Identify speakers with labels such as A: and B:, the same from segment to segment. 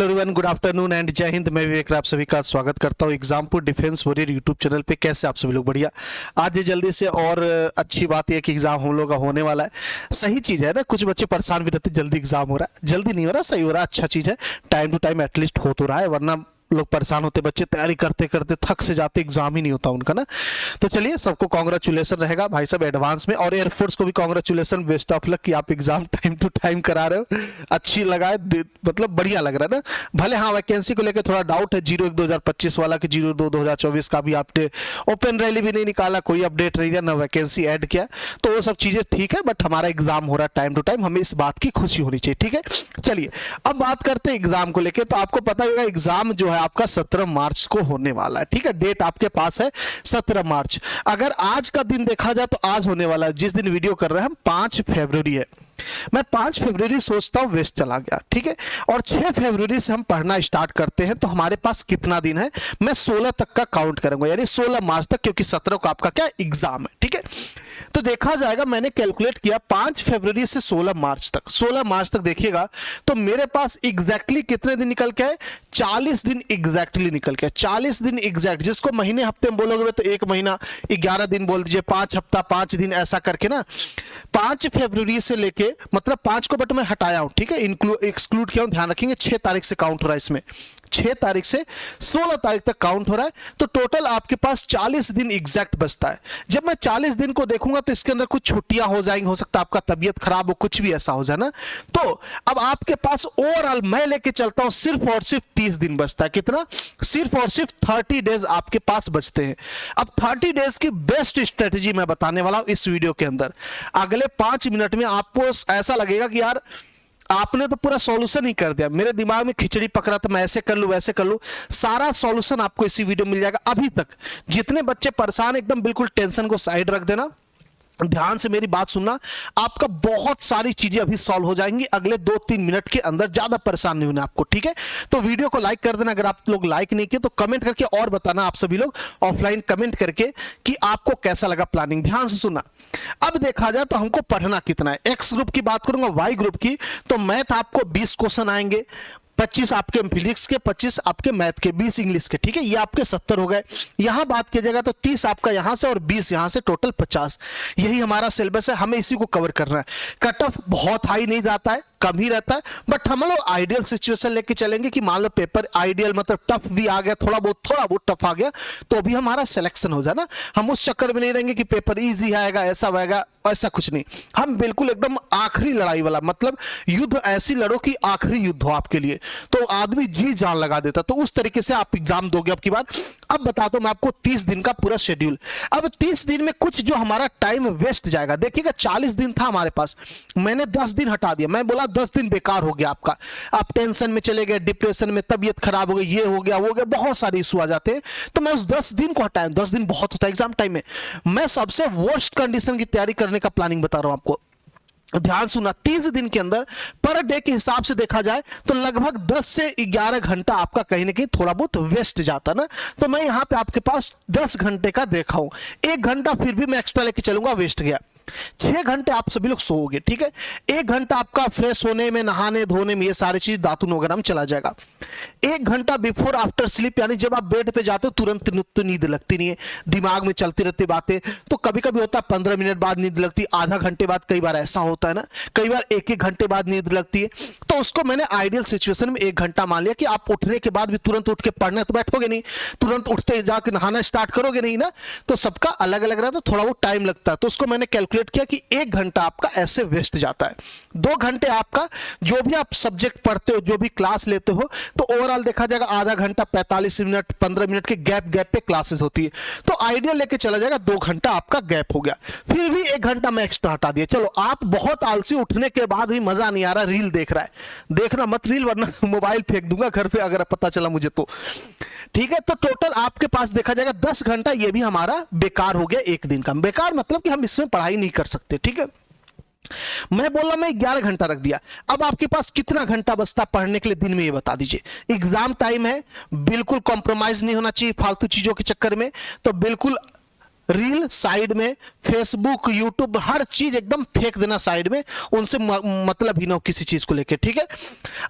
A: Everyone, good afternoon and जय हिंद। मैं विवेक, आप सभी का स्वागत करता हूं Exampur defence warrior YouTube channel पे। कैसे आप सभी लोग? बढ़िया। आज ये जल्दी से, और अच्छी बात यह कि एग्जाम हम लोग का होने वाला है। सही चीज है ना, कुछ बच्चे परेशान भी रहते, जल्दी एग्जाम हो रहा है, जल्दी नहीं हो रहा, सही हो रहा है, अच्छा चीज है। टाइम टू टाइम एटलीस्ट हो तो रहा है, वरना लोग परेशान होते, बच्चे तैयारी करते करते थक से जाते, एग्जाम ही नहीं होता उनका ना। तो चलिए, सबको कांग्रेचुलेसन रहेगा भाई साहब एडवांस में, और एयरफोर्स को भी कांग्रेचुलेसन, बेस्ट ऑफ लक कि आप एग्जाम टाइम टू टाइम करा रहे हो। अच्छी लगा है, मतलब बढ़िया लग रहा है ना। भले हाँ, वैकेंसी को लेकर थोड़ा डाउट है, 01/2025 वाला कि 02/2024 का भी आपने ओपन रैली भी नहीं निकाला, कोई अपडेट नहीं दिया, ना वैकेंसी ऐड किया, तो वो सब चीजें ठीक है। बट हमारा एग्जाम हो रहा है टाइम टू टाइम, हमें इस बात की खुशी होनी चाहिए, ठीक है। चलिए अब बात करते हैं एग्जाम को लेकर। तो आपको पता होगा एग्जाम जो है आपका 17 मार्च को होने वाला है, ठीक है। डेट आपके पास है 17 मार्च। अगर आज का दिन देखा जाए तो आज होने वाला है, जिस दिन वीडियो कर रहे हैं हम, 5 फरवरी है। मैं 5 फरवरी सोचता हूं वेस्ट चला गया, ठीक है। और 6 फरवरी से हम पढ़ना स्टार्ट करते हैं, तो हमारे पास कितना दिन है? मैं 16 तक का काउंट करूंगा, यानी 16 मार्च तक, क्योंकि 17 को आपका क्या एग्जाम है, ठीक है। तो देखा जाएगा, मैंने कैलकुलेट किया 5 फरवरी से 16 मार्च तक, 16 मार्च तक देखिएगा तो मेरे पास एग्जैक्टली कितने दिन निकल के आए? 40 दिन एग्जैक्टली निकल के, 40 दिन एग्जैक्ट। जिसको महीने हफ्ते में बोलोगे तो 1 महीना 11 दिन बोल दीजिए, 5 हफ्ता 5 दिन, ऐसा करके ना। 5 फरवरी से लेके, मतलब 5 को बट मैं हटाया हूं, ठीक है, एक्सक्लूड किया हूं, ध्यान रखेंगे। 6 तारीख से काउंट हो रहा है इसमें, 6 तारीख से 16 तारीख तक काउंट हो रहा है। तो टोटल आपके पास 40 दिन एग्जैक्ट बचता है। जब मैं 40 दिन को देखूंगा तो इसके अंदर कुछ छुट्टियां हो जाएंगी, हो सकता है आपका तबीयत खराब हो, कुछ भी ऐसा हो जाए ना। तो अब आपके पास ओवरऑल मैं लेके चलता हूं, सिर्फ और सिर्फ 30 दिन बचता है। कितना? सिर्फ और सिर्फ 30 डेज आपके पास बचते हैं। अब 30 डेज की बेस्ट स्ट्रेटेजी मैं बताने वाला हूं इस वीडियो के अंदर। अगले 5 मिनट में आपको ऐसा लगेगा कि यार आपने तो पूरा सॉल्यूशन ही कर दिया, मेरे दिमाग में खिचड़ी पकड़ा तो मैं ऐसे कर लूं वैसे कर लूं। सारा सॉल्यूशन आपको इसी वीडियो में मिल जाएगा। अभी तक जितने बच्चे परेशान, एकदम बिल्कुल टेंशन को साइड रख देना, ध्यान से मेरी बात सुनना। आपका बहुत सारी चीजें अभी सॉल्व हो जाएंगी अगले 2-3 मिनट के अंदर। ज्यादा परेशान नहीं होना आपको, ठीक है। तो वीडियो को लाइक कर देना, अगर आप लोग लाइक नहीं किए तो कमेंट करके और बताना, आप सभी लोग ऑफलाइन कमेंट करके, कि आपको कैसा लगा प्लानिंग। ध्यान से सुनना। अब देखा जाए तो हमको पढ़ना कितना है। एक्स ग्रुप की बात करूंगा, वाई ग्रुप की, तो मैथ आपको 20 क्वेश्चन आएंगे, 25 आपके फिजिक्स के, 25 आपके मैथ के, 20 इंग्लिश के, ठीक है। ये आपके 70 हो गए। यहां बात कीजिएगा तो 30 आपका यहां से और 20 यहां से, टोटल 50। यही हमारा सिलेबस है, हमें इसी को कवर करना है। कट ऑफ बहुत हाई नहीं जाता है, कम ही रहता है, बट हम लोग आइडियल सिचुएशन लेके चलेंगे कि मान लो पेपर आइडियल मतलब टफ भी आ गया, थोड़ा बहुत टफ आ गया, तो भी हमारा सिलेक्शन हो जाए ना। हम उस चक्कर में नहीं रहेंगे कि पेपर इजी आएगा, ऐसा आएगा, ऐसा कुछ नहीं। हम बिल्कुल एकदम आखिरी लड़ाई वाला, मतलब युद्ध ऐसी लड़ो कि आखिरी युद्ध हो आपके लिए, तो आदमी जी जान लगा देता। तो उस तरीके से आप एग्जाम दोगे अब की बात। अब बताता हूं मैं आपको 30 दिन का पूरा शेड्यूल। अब 30 दिन में कुछ जो हमारा टाइम वेस्ट जाएगा, देखिएगा 40 दिन था हमारे पास, मैंने 10 दिन हटा दिया। मैं बोला 10 दिन बेकार हो गया आपका, आप टेंशन में चले गए, डिप्रेशन में, तबीयत खराब हो गई, ये हो गया वो हो गया, बहुत सारे इशू आ जाते हैं। तो मैं उस 10 दिन को हटाया। 10 दिन बहुत होता है एग्जाम टाइम में। मैं सबसे वर्स्ट कंडीशन की तैयारी करने का प्लानिंग बता रहा हूं आपको, ध्यान सुनना। 30 दिन के अंदर पर डे के हिसाब से देखा जाए तो लगभग 10 से 11 घंटा आपका कहीं ना कहीं थोड़ा बहुत वेस्ट जाता ना। तो मैं यहां पे आपके पास 10 घंटे का देखा हूं, 1 घंटा फिर भी मैं एक्स्ट्रा लेके चलूंगा, वेस्ट गया। 6 घंटे आप सभी लोग सोओगे, ठीक है। 1 घंटा आपका फ्रेश होने में, नहाने धोने में, ये सारी चीज दातुन वगैरह में चला जाएगा। 1 घंटा बिफोर आफ्टर स्लीप, यानी जब आप बेड पे जाते हो तुरंत तो नींद लगती नहीं है, दिमाग में चलती रहती बातें। तो कभी कभी होता है 15 मिनट बाद नींद लगती, आधा घंटे बाद, कई बार ऐसा होता है ना, कई बार 1-1 घंटे बाद नींद लगती है। तो उसको मैंने आइडियल सिचुएशन में 1 घंटा मान लिया कि आप उठने के बाद भी तुरंत उठ के पढ़ना तो बैठोगे नहीं, तुरंत उठते जाके नहाना स्टार्ट करोगे नहीं ना। तो सबका अलग अलग रहता, थोड़ा वो टाइम लगता है। तो उसको मैंने कैलकुलेट किया कि 1 घंटा आपका ऐसे वेस्ट जाता है। 2 घंटे आपका जो भी आप सब्जेक्ट पढ़ते हो, जो भी क्लास लेते हो, तो ओवरऑल देखा जाएगा आधा घंटा, 45 मिनट, 15 मिनट के गैप पे क्लासेस होती है। तो आइडियल लेके चला जाएगा, 2 घंटा आपका गैप हो गया। फिर भी 1 घंटा मैं एक्स्ट्रा हटा दिया। चलो, आप बहुत आलसी, उठने के बाद भी मजा नहीं आ रहा, रील देख रहा है, देखना मत रील, वरना मोबाइल फेंक दूंगा घर पे अगर पता चला मुझे तो, ठीक है। तो टोटल आपके पास देखा जाएगा 10 घंटा, ये भी हमारा बेकार हो गया। 1 दिन का बेकार मतलब कि हम इसमें पढ़ाई नहीं कर सकते, ठीक है। मैं बोला मैं 11 घंटा रख दिया। अब आपके पास कितना घंटा बचता पढ़ने के लिए दिन में, ये बता दीजिए। एग्जाम टाइम है, बिल्कुल कॉम्प्रोमाइज नहीं होना चाहिए फालतू चीजों के चक्कर में। तो बिल्कुल रील साइड में, फेसबुक, यूट्यूब, हर चीज एकदम फेंक देना साइड में, उनसे मतलब ही ना हो किसी चीज को लेके, ठीक है।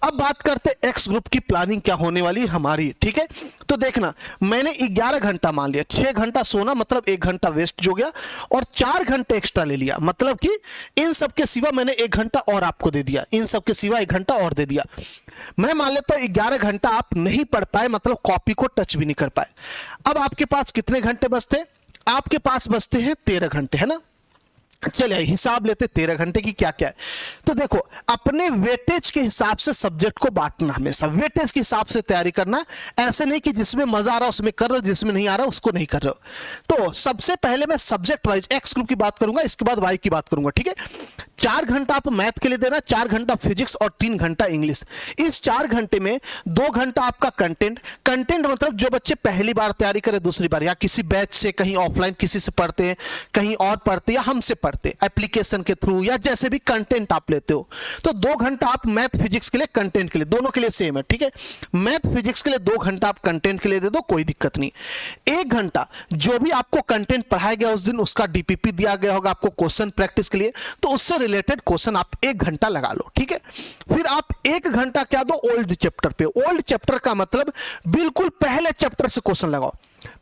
A: अब बात करते एक्स ग्रुप की प्लानिंग क्या होने वाली हमारी, ठीक है। तो देखना, मैंने 11 घंटा मान लिया, 6 घंटा सोना मतलब 1 घंटा वेस्ट हो गया, और 4 घंटे एक्स्ट्रा ले लिया, मतलब कि इन सब के सिवा मैंने 1 घंटा और आपको दे दिया, इन सब के सिवा 1 घंटा और दे दिया। मैं मान लेता हूं 11 घंटा आप नहीं पढ़ पाए, मतलब कॉपी को टच भी नहीं कर पाए। अब आपके पास कितने घंटे बचते? आपके पास बचते हैं 13 घंटे, है ना। चलिए हिसाब लेते 13 घंटे की क्या क्या है। तो देखो, अपने वेटेज के हिसाब से सब्जेक्ट को बांटना, हमेशा वेटेज के हिसाब से तैयारी करना, ऐसे नहीं कि जिसमें मजा आ रहा उसमें कर रहे हो, जिसमें नहीं आ रहा उसको नहीं कर रहे हो। तो सबसे पहले मैं सब्जेक्ट वाइज एक्स ग्रुप की बात करूंगा, इसके बाद वाई की बात करूंगा, ठीक है। 4 घंटा आप मैथ के लिए देना, 4 घंटा फिजिक्स और 3 घंटा इंग्लिश। इस 4 घंटे में 2 घंटा आपका कंटेंट मतलब जो बच्चे पहली बार तैयारी करे, दूसरी बार, या किसी बैच से, कहीं ऑफलाइन किसी से पढ़ते हैं, कहीं और पढ़ते हैं, या हमसे पढ़ते एप्लीकेशन के थ्रू, या जैसे भी कंटेंट आप लेते हो। तो 2 घंटा आप मैथ फिजिक्स के लिए, कंटेंट के लिए, दोनों के लिए सेम है, ठीक है। मैथ फिजिक्स के लिए 2 घंटा आप कंटेंट के लिए दे दो, कोई दिक्कत नहीं। 1 घंटा जो भी आपको कंटेंट पढ़ाया गया उस दिन, उसका डीपीपी दिया गया होगा आपको क्वेश्चन प्रैक्टिस के लिए, तो उससे रिलेटेड क्वेश्चन आप 1 घंटा लगा लो, ठीक है। फिर आप 1 घंटा क्या दो, ओल्ड चैप्टर पे। ओल्ड चैप्टर का मतलब बिल्कुल पहले चैप्टर से क्वेश्चन लगाओ,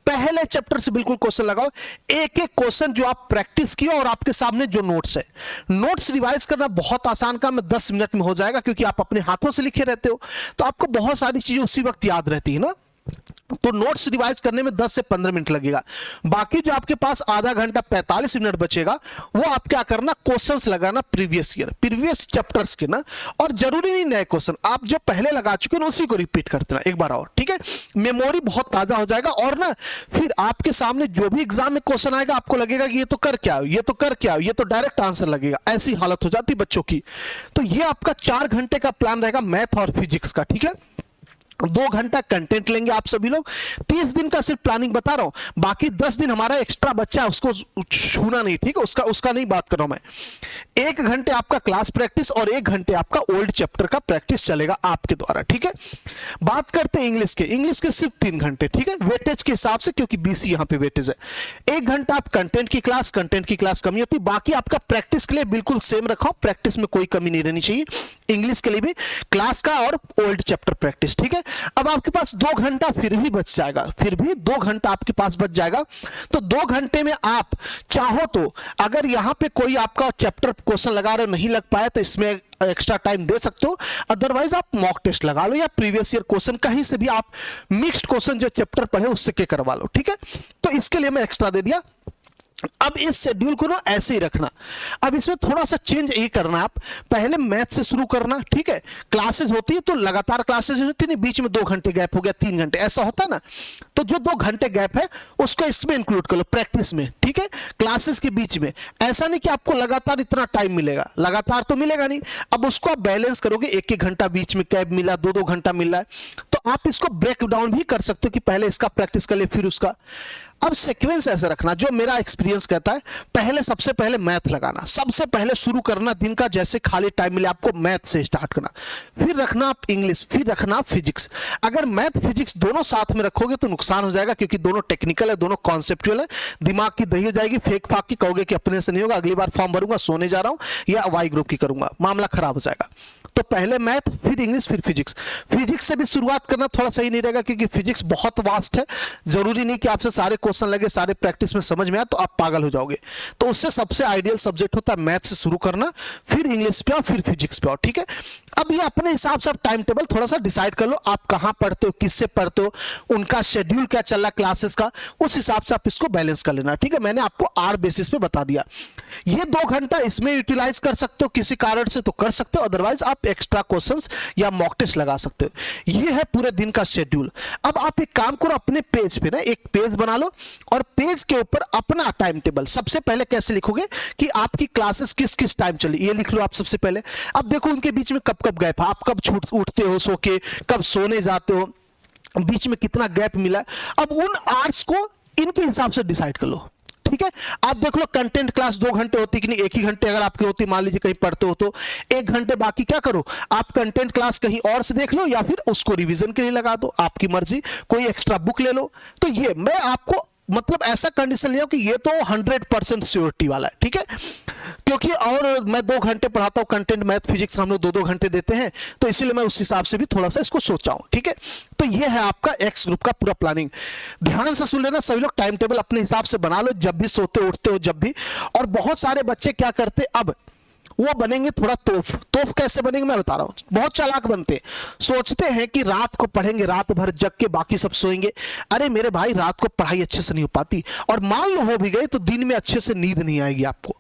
A: पहले चैप्टर से बिल्कुल क्वेश्चन लगाओ। एक एक क्वेश्चन जो आप प्रैक्टिस किए और आपके सामने जो नोट्स है, नोट्स रिवाइज करना बहुत आसान काम है, 10 मिनट में हो जाएगा, क्योंकि आप अपने हाथों से लिखे रहते हो, तो आपको बहुत सारी चीजें उसी वक्त याद रहती है ना। तो नोट्स रिवाइज करने में 10 से 15 मिनट लगेगा। बाकी जो आपके पास आधा घंटा 45 मिनट बचेगा, वो आप क्या करना, क्वेश्चंस लगाना प्रीवियस ईयर, प्रीवियस चैप्टर्स के ना, और जरूरी नहीं नए क्वेश्चन, आप जो पहले लगा चुके हैं उसी को रिपीट करते ना एक बार और, ठीक है। मेमोरी बहुत ताजा हो जाएगा, और ना फिर आपके सामने जो भी एग्जाम में क्वेश्चन आएगा, आपको लगेगा कि ये तो कर क्या, ये तो कर क्या, ये तो डायरेक्ट आंसर लगेगा, ऐसी हालत हो जाती बच्चों की। तो ये आपका 4 घंटे का प्लान रहेगा मैथ और फिजिक्स का, ठीक है। 2 घंटा कंटेंट लेंगे आप सभी लोग। 30 दिन का सिर्फ प्लानिंग बता रहा हूं, बाकी 10 दिन हमारा एक्स्ट्रा बच्चा है, उसको छूना नहीं, ठीक है। उसका नहीं बात कर रहा हूं मैं। 1 घंटे आपका क्लास प्रैक्टिस और 1 घंटे आपका ओल्ड चैप्टर का प्रैक्टिस चलेगा आपके द्वारा, ठीक है। बात करते हैं इंग्लिश के। इंग्लिश के सिर्फ 3 घंटे, ठीक है, वेटेज के हिसाब से, क्योंकि बीसी यहां पे वेटेज है। 1 घंटा आप कंटेंट की क्लास कमी होती, बाकी आपका प्रैक्टिस के लिए बिल्कुल सेम रखो, प्रैक्टिस में कोई कमी नहीं रहनी चाहिए। इंग्लिश के लिए भी क्लास का और ओल्ड चैप्टर प्रैक्टिस, ठीक है। अब आपके पास 2 घंटा फिर भी बच जाएगा, फिर भी 2 घंटा आपके पास बच जाएगा। तो 2 घंटे में आप चाहो तो, अगर यहां पे कोई आपका चैप्टर क्वेश्चन लगा रहे हो, नहीं लग पाया, तो इसमें एक्स्ट्रा टाइम दे सकते हो। अदरवाइज आप मॉक टेस्ट लगा लो, या प्रीवियस ईयर क्वेश्चन कहीं से भी आप मिक्स्ड क्वेश्चन जो चैप्टर पढ़े उससे के करवा लो, ठीक है। तो इसके लिए मैं एक्स्ट्रा दे दिया। अब इस शेड्यूल को ना ऐसे ही रखना। अब इसमें थोड़ा सा चेंज ये करना, आप पहले मैथ से शुरू करना, ठीक है। क्लासेस होती है तो लगातार क्लासेस होती नहीं, बीच में 2 घंटे गैप हो गया, 3 घंटे, ऐसा होता है ना। तो जो 2 घंटे गैप है उसको इसमें इंक्लूड कर लो, प्रैक्टिस में, ठीक है, क्लासेस के बीच में। ऐसा नहीं कि आपको लगातार इतना टाइम मिलेगा, लगातार तो मिलेगा नहीं। अब उसको आप बैलेंस करोगे, 1-1 घंटा बीच में गैप मिला, 2-2 घंटा मिल रहा है, तो आप इसको ब्रेक डाउन भी कर सकते हो कि पहले इसका प्रैक्टिस कर ले, फिर उसका। अब सीक्वेंस ऐसे रखना, जो मेरा एक्सपीरियंस कहता है, पहले सबसे पहले मैथ लगाना, सबसे पहले शुरू करना दिन का, जैसे खाली टाइम मिले आपको मैथ से स्टार्ट करना, फिर रखना आप इंग्लिश, फिर रखना आप फिजिक्स। अगर मैथ फिजिक्स दोनों साथ में रखोगे तो नुकसान हो जाएगा, क्योंकि दोनों टेक्निकल है, दोनों कॉन्सेप्चुअल है, दिमाग की दही हो जाएगी, फेंक फाक की कहोगे कि अपने से नहीं होगा, अगली बार फॉर्म भरूंगा, सोने जा रहा हूं, या वाई ग्रुप की करूंगा, मामला खराब हो जाएगा। तो पहले मैथ, फिर इंग्लिश, फिर फिजिक्स। फिजिक्स से भी शुरुआत करना थोड़ा सही नहीं रहेगा, क्योंकि फिजिक्स बहुत वास्ट है, जरूरी नहीं कि आपसे सारे क्वेश्चन लगे, सारे प्रैक्टिस में समझ में आए तो आप पागल हो जाओगे। तो उससे सबसे आइडियल सब्जेक्ट होता है मैथ से शुरू करना, फिर इंग्लिश पे आओ, फिर फिजिक्स पे आओ, ठीक है। अब ये अपने हिसाब से आप टाइम टेबल थोड़ा सा डिसाइड कर लो, आप कहां पढ़ते हो, किससे पढ़ते हो, उनका शेड्यूल क्या चल रहा है क्लासेस का, उस हिसाब से आप इसको बैलेंस कर लेना, ठीक है। मैंने आपको आर बेसिस पे बता दिया। ये 2 घंटा इसमें यूटिलाइज कर सकते हो किसी कारण से तो कर सकते हो, अदरवाइज आप एक्स्ट्रा क्वेश्चंस या मॉक टेस्ट लगा सकते हो। ये है पूरे दिन का शेड्यूल। अब आप एक काम करो, अपने पेज पे ना एक पेज बना लो, और पेज के ऊपर अपना टाइम टेबल सबसे पहले कैसे लिखोगे कि आपकी क्लासेस किस किस टाइम चली, ये लिख लो आप सबसे पहले। अब देखो उनके बीच में कब कब गैप है, आप कब उठते हो सो के, कब सोने जाते हो, बीच में कितना गैप मिला। अब उन आवर्स को इनके हिसाब से डिसाइड कर लो, ठीक है। आप देख लो कंटेंट क्लास 2 घंटे होती कि नहीं, 1 ही घंटे अगर आपकी होती, मान लीजिए कहीं पढ़ते हो तो 1 घंटे, बाकी क्या करो आप कंटेंट क्लास कहीं और से देख लो, या फिर उसको रिवीजन के लिए लगा दो, आपकी मर्जी, कोई एक्स्ट्रा बुक ले लो। तो ये मैं आपको मतलब ऐसा कंडीशन लिया कि ये तो 100% श्योरिटी वाला है, ठीक है। क्योंकि और मैं 2 घंटे पढ़ाता हूँ कंटेंट, मैथ फिजिक्स हम लोग 2-2 घंटे देते हैं, तो इसीलिए मैं उस हिसाब से भी थोड़ा सा इसको सोचा हूँ, ठीक है। तो ये है आपका एक्स ग्रुप का पूरा प्लानिंग। ध्यान से सुन लेना सभी लोग, टाइम टेबल अपने हिसाब से बना लो, जब भी सोते उठते हो जब भी। और बहुत सारे बच्चे क्या करते, अब वो बनेंगे थोड़ा तोफ कैसे बनेंगे मैं बता रहा हूं। बहुत चालाक बनते हैं, सोचते हैं कि रात को पढ़ेंगे, रात भर जग के बाकी सब सोएंगे। अरे मेरे भाई, रात को पढ़ाई अच्छे से नहीं हो पाती, और मान लो हो भी गई तो दिन में अच्छे से नींद नहीं आएगी आपको।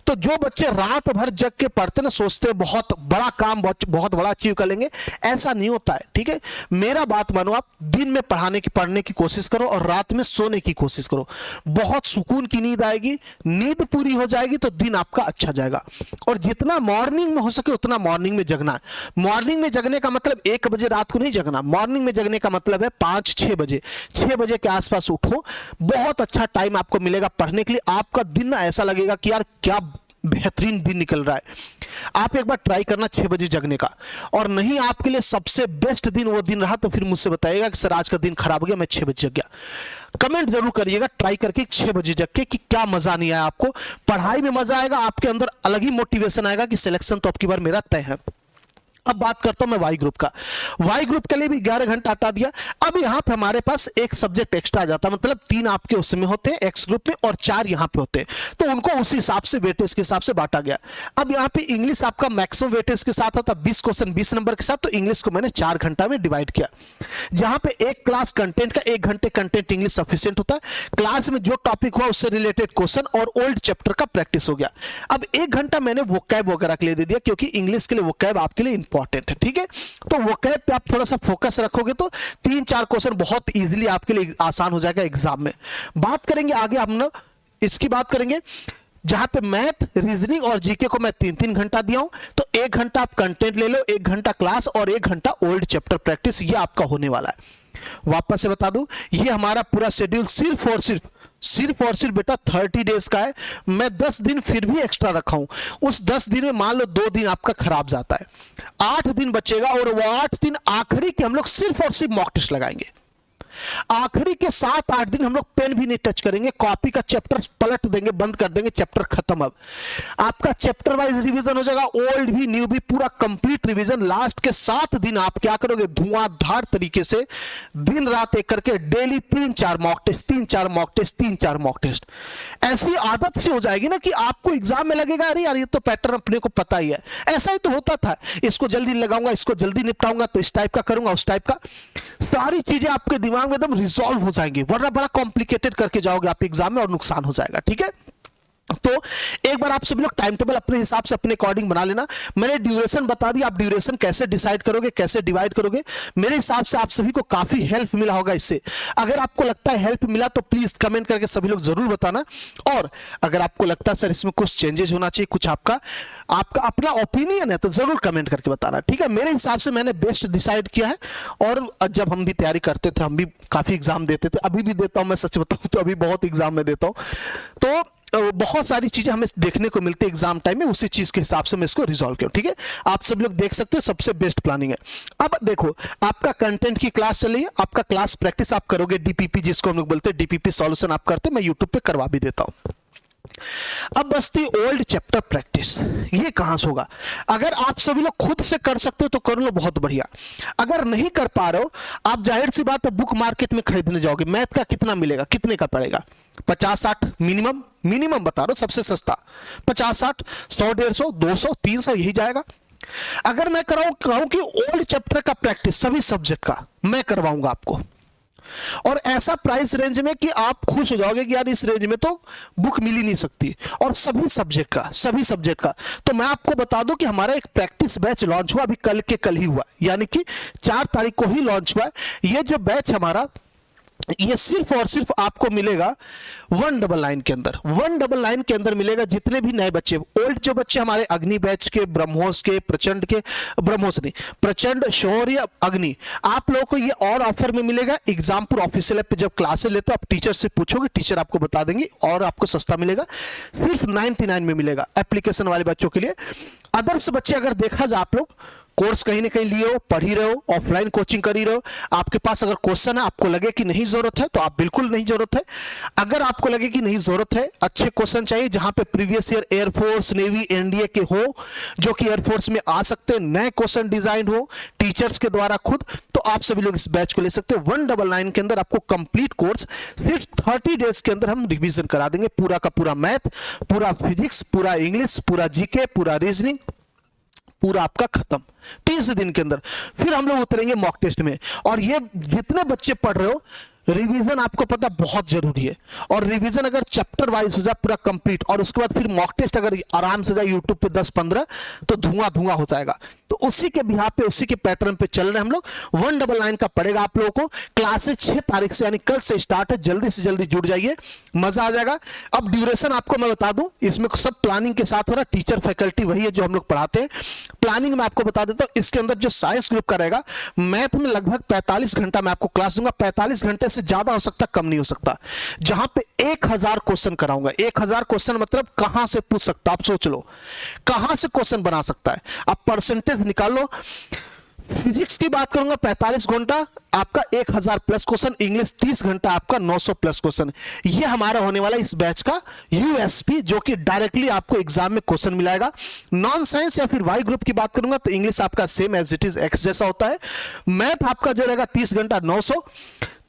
A: तो जो बच्चे रात भर जग के पढ़ते ना, सोचते हैं बहुत बड़ा काम, बहुत बड़ा अचीव कर लेंगे, ऐसा नहीं होता है, ठीक है। मेरा बात मानो, आप दिन में पढ़ने की कोशिश करो और रात में सोने की कोशिश करो, बहुत सुकून की नींद आएगी, नींद पूरी हो जाएगी तो दिन आपका अच्छा जाएगा। और जितना मॉर्निंग में हो सके उतना मॉर्निंग में जगना है। मॉर्निंग में जगने का मतलब 1 बजे रात को नहीं जगना, मॉर्निंग में जगने का मतलब है 5-6 बजे, 6 बजे के आसपास उठो, बहुत अच्छा टाइम आपको मिलेगा पढ़ने के लिए। आपका दिन ना ऐसा लगेगा कि यार क्या बेहतरीन दिन निकल रहा है। आप एक बार ट्राई करना 6 बजे जगने का, और नहीं आपके लिए सबसे बेस्ट दिन वो दिन रहा तो फिर मुझसे बताइएगा कि सर आज का दिन खराब हो गया, मैं 6 बजे जग गया। कमेंट जरूर करिएगा ट्राई करके 6 बजे जग के कि क्या मजा नहीं आया आपको। पढ़ाई में मजा आएगा, आपके अंदर अलग ही मोटिवेशन आएगा कि सिलेक्शन तो अब की बार मेरा तय है। अब बात करता हूं मैं वाई ग्रुप का। वाई ग्रुप के लिए भी 11 घंटा हटा दिया। अब यहां पे हमारे पास एक सब्जेक्ट एक्स्ट्रा आ जाता है, मतलब 3 आपके उसमें होते हैं एक्स ग्रुप में और 4 यहां पे होते हैं, तो उनको उसी हिसाब से वेटेज के हिसाब से बांटा गया। अब यहां पे इंग्लिश आपका मैक्सिमम वेटेज के साथ आता, 20 क्वेश्चन 20 नंबर के साथ, तो इंग्लिश को मैंने 4 घंटा में डिवाइड किया। जहां पे एक क्लास कंटेंट का 1 घंटे कंटेंट इंग्लिश सफिशिएंट होता है, क्लास में जो टॉपिक हुआ उससे रिलेटेड क्वेश्चन और ओल्ड चैप्टर का प्रैक्टिस हो गया। अब 1 घंटा मैंने वोकैब वगैरह के लिए दे दिया, क्योंकि इंग्लिश के लिए वोकैब आपके लिए इंपॉर्टेंट है, ठीक है। तो वोकैब पे आप थोड़ा सा फोकस रखोगे तो 3-4 क्वेश्चन बहुत इजीली आपके लिए आसान हो जाएगा एग्जाम में। बात करेंगे आगे, हम लोग इसकी बात करेंगे जहां पे मैथ, रीजनिंग और जीके को मैं 3-3 घंटा दिया हूं, तो 1 घंटा आप कंटेंट ले लो, 1 घंटा क्लास और 1 घंटा ओल्ड चैप्टर प्रैक्टिस, ये आपका होने वाला है। वापस से बता दूं, ये हमारा पूरा शेड्यूल सिर्फ और सिर्फ बेटा 30 डेज का है। मैं 10 दिन फिर भी एक्स्ट्रा रखा हूं। उस 10 दिन में मान लो 2 दिन आपका खराब जाता है, 8 दिन बचेगा, और वो 8 दिन आखिरी के हम लोग सिर्फ और सिर्फ मॉक टेस्ट लगाएंगे। आखिरी के 7-8 दिन हम लोग पेन भी नहीं टच करेंगे, कॉपी का चैप्टर पलट देंगे, बंद कर देंगे, चैप्टर खत्म। अब आपका चैप्टर वाइज रिवीजन हो जाएगा, ओल्ड भी न्यू भी पूरा कंप्लीट रिवीजन। लास्ट के 7 दिन आप क्या करोगे, धुआंधार तरीके से दिन रात एक करके daily 3-4 mock test, 3-4 mock test, 3-4 mock test. ऐसी आदत से हो जाएगी ना कि आपको एग्जाम में लगेगा अरे यार ये तो पैटर्न अपने को पता ही है, ऐसा ही तो होता था, इसको जल्दी लगाऊंगा, इसको जल्दी निपटाऊंगा, तो इस टाइप का करूंगा, उस टाइप का। सारी चीजें आपके दिमाग में एकदम रिजॉल्व हो जाएंगी, वरना बड़ा कॉम्प्लिकेटेड करके जाओगे आप एग्जाम में और नुकसान हो जाएगा, ठीक है। तो एक बार आप सभी लोग टाइम टेबल अपने हिसाब से अपने अकॉर्डिंग बना लेना। मैंने ड्यूरेशन बता दी, आप ड्यूरेशन कैसे डिसाइड करोगे, कैसे डिवाइड करोगे, मेरे हिसाब से आप सभी को काफी हेल्प मिला होगा इससे। अगर आपको लगता है हेल्प मिला तो प्लीज कमेंट करके सभी लोग जरूर बताना। और अगर आपको लगता है सर इसमें कुछ चेंजेस होना चाहिए, कुछ आपका अपना ओपिनियन है, तो जरूर कमेंट करके बताना, ठीक है। मेरे हिसाब से मैंने बेस्ट डिसाइड किया है। और जब हम भी तैयारी करते थे, हम भी काफी एग्जाम देते थे, अभी भी देता हूं, मैं सच बताऊं तो अभी बहुत एग्जाम में देता हूं, तो बहुत सारी चीजें हमें देखने को मिलती है एग्जाम टाइम में, उसी चीज के हिसाब से मैं इसको रिजॉल्व किया, ठीक है। आप सब लोग देख सकते हो, सबसे बेस्ट प्लानिंग है। अब देखो, आपका कंटेंट की क्लास चल रही है, आपका क्लास प्रैक्टिस आप करोगे, डीपीपी जिसको हम लोग बोलते हैं, डीपीपी सॉल्यूशन आप करते, मैं यूट्यूब पे करवा भी देता हूं। अब बसती ओल्ड चैप्टर प्रैक्टिस, ये कहां से होगा। अगर आप सभी लोग खुद से कर सकते हो तो कर लो, बहुत बढ़िया। अगर नहीं कर पा रहे हो, आप जाहिर सी बात है बुक मार्केट में खरीदने जाओगे, मैथ का कितना मिलेगा, कितने का पड़ेगा, 50-60 मिनिमम बता रहा हूं, सबसे सस्ता 50-60, 100-150, 200, 300 यही जाएगा। अगर मैं कहूं कि ओल्ड चैप्टर का प्रैक्टिस सभी सब्जेक्ट का मैं करवाऊंगा आपको, और ऐसा प्राइस रेंज में कि आप खुश हो जाओगे कि यार इस रेंज में तो बुक मिल ही नहीं सकती, और सभी सब्जेक्ट का। तो मैं आपको बता दूं कि हमारा एक प्रैक्टिस बैच लॉन्च हुआ, अभी कल ही हुआ, यानी कि 4 तारीख को ही लॉन्च हुआ। ये जो बैच हमारा, ये सिर्फ और सिर्फ आपको मिलेगा 199 के अंदर, 199 के अंदर मिलेगा। जितने भी नए बच्चे, ओल्ड जो बच्चे हमारे अग्नि बैच के, ब्रह्मोस के, प्रचंड, शौर्य, अग्नि, आप लोगों को ये और ऑफर में मिलेगा। एग्जामपुर ऑफिशियल ऐप पे जब क्लासेस लेते हो, आप टीचर से पूछोगे, टीचर आपको बता देंगे, और आपको सस्ता मिलेगा, सिर्फ 99 में मिलेगा एप्लीकेशन वाले बच्चों के लिए। अदर्स बच्चे अगर देखा जाए आप लोग कोर्स कहीं ना कहीं लिए हो, पढ़ ही रहे हो, ऑफलाइन कोचिंग कर ही रहे हो, आपके पास अगर क्वेश्चन है, आपको लगे कि नहीं जरूरत है तो आप बिल्कुल नहीं जरूरत है। अगर आपको लगे कि नहीं जरूरत है, अच्छे क्वेश्चन चाहिए जहां पे previous year air force, navy, NDA के हो, जो कि एयरफोर्स में आ सकते हैं, नए क्वेश्चन डिजाइन हो टीचर्स के द्वारा खुद, तो आप सभी लोग इस बैच को ले सकते हो। 199 के अंदर आपको कंप्लीट कोर्स सिर्फ 30 डेज के अंदर हम रिवीजन करा देंगे, पूरा का पूरा मैथ, पूरा फिजिक्स, पूरा इंग्लिश, पूरा जीके, पूरा रीजनिंग, पूरा आपका खत्म 30 दिन के अंदर। फिर हम लोग उतरेंगे मॉक टेस्ट में। और ये जितने बच्चे पढ़ रहे हो, रिवीजन आपको पता बहुत जरूरी है, और रिवीजन अगर चैप्टर वाइज हो जाए पूरा कंप्लीट, और उसके बाद फिर मॉक टेस्ट अगर आराम से जाए यूट्यूब पे 10-15, तो धुआं धुआं हो जाएगा। तो उसी के बिहार पे, उसी के पैटर्न पे चल रहे हैं हम लोग। 199 का पड़ेगा आप लोगों को। क्लासेस 6 तारीख से यानी कल से स्टार्ट है, जल्दी से जल्दी जुड़ जाइए, मजा आ जाएगा। अब ड्यूरेशन आपको मैं बता दूं, इसमें सब प्लानिंग के साथ हो रहा है, टीचर फैकल्टी वही है जो हम लोग पढ़ाते हैं। प्लानिंग में आपको बता देता हूं, इसके अंदर जो साइंस ग्रुप का रहेगा, मैथ में लगभग 45 घंटा मैं आपको क्लास दूंगा। 45 घंटे से ज्यादा हो सकता, कम नहीं हो सकता, जहां पे 1000 क्वेश्चन कराऊंगा। 1000 क्वेश्चन मतलब कहां से पूछ सकता, आप सोच लो कहां से क्वेश्चन बना सकता है, आप परसेंटेज निकाल लो। फिजिक्स की बात करूंगा 45 घंटा आपका 1000 प्लस क्वेश्चन, इंग्लिश 30 घंटा आपका 900 प्लस क्वेश्चन। ये हमारा होने वाला इस बैच का यूएसपी, जो कि डायरेक्टली आपको एग्जाम में क्वेश्चन मिलाएगा। नॉन साइंस या फिर वाई ग्रुप की बात करूंगा तो इंग्लिश आपका same as it is X जैसा होता है। मैथ आपका जो रहेगा 30 घंटा 900,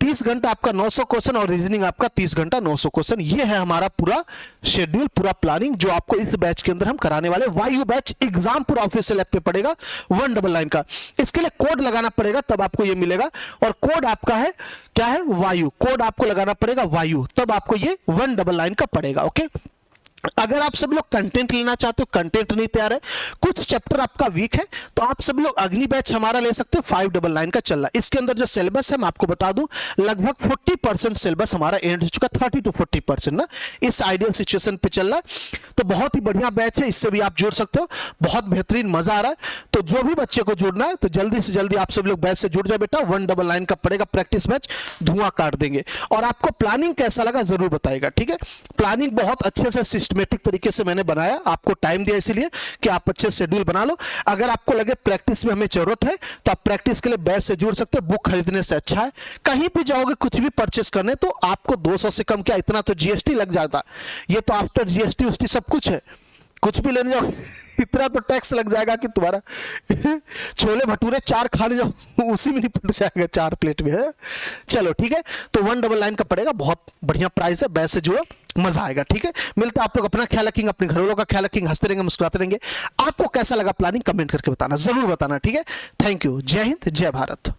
A: 30 घंटा आपका 900 क्वेश्चन, और रीजनिंग आपका 30 घंटा 900 क्वेश्चन। ये है हमारा पूरा शेड्यूल, पूरा प्लानिंग जो आपको इस बैच के अंदर हम कराने वाले। वायु बैच एग्जाम पूरा ऑफिशियल ऐप पे पड़ेगा 199 का। इसके लिए कोड लगाना पड़ेगा तब आपको ये मिलेगा, और कोड आपका है क्या है, वायु। कोड आपको लगाना पड़ेगा वायु, तब आपको ये 199 का पड़ेगा। ओके, अगर आप सब लोग कंटेंट लेना चाहते हो, कंटेंट नहीं तैयार है, कुछ चैप्टर आपका वीक है, तो आप सब लोग अग्नि बैच हमारा ले सकते हो, 599 का चल रहा है। इसके अंदर जो सिलेबस है मैं आपको बता दूं, लगभग 40% सिलेबस हमारा एंड हो चुका, 30 to 40% ना, इस आइडियल सिचुएशन पे चल रहा है। तो बहुत ही बढ़िया बैच है, इससे भी आप जुड़ सकते हो, बहुत बेहतरीन मजा आ रहा है। तो जो भी बच्चे को जुड़ना है तो जल्दी से जल्दी आप सब लोग बैच से जुड़ जाए बेटा। 199 का पड़ेगा प्रैक्टिस बैच, धुआं काट देंगे। और आपको प्लानिंग कैसा लगा जरूर बताइएगा, ठीक है। प्लानिंग बहुत अच्छे से सिस्टमेटिक तरीके से मैंने बनाया, आपको टाइम दिया इसीलिए कि आप अच्छे शेड्यूल बना लो। अगर आपको लगे प्रैक्टिस में हमें जरूरत है तो आप प्रैक्टिस के लिए बैच से जुड़ सकते हो। बुक खरीदने से अच्छा है, कहीं भी जाओगे कुछ भी परचेस करने तो आपको 200 से कम क्या, इतना तो जीएसटी लग जाता, ये तो आफ्टर जीएसटी उसकी सब कुछ है। कुछ भी लेने जाओ इतना तो टैक्स लग जाएगा कि तुम्हारा छोले भटूरे 4 खा ले जाओ उसी में निपट जाएगा 4 प्लेट में है। चलो ठीक है, तो 199 का पड़ेगा, बहुत बढ़िया प्राइस है, बैच से जुड़ो, मजा आएगा। ठीक है, मिलता है। आप लोग अपना ख्याल रखेंगे, अपने घर वालों का ख्याल रखेंगे, हंसते रहेंगे, मुस्कुराते रहेंगे। आपको कैसा लगा प्लानिंग कमेंट करके बताना, जरूर बताना। ठीक है, थैंक यू, जय हिंद, जय भारत।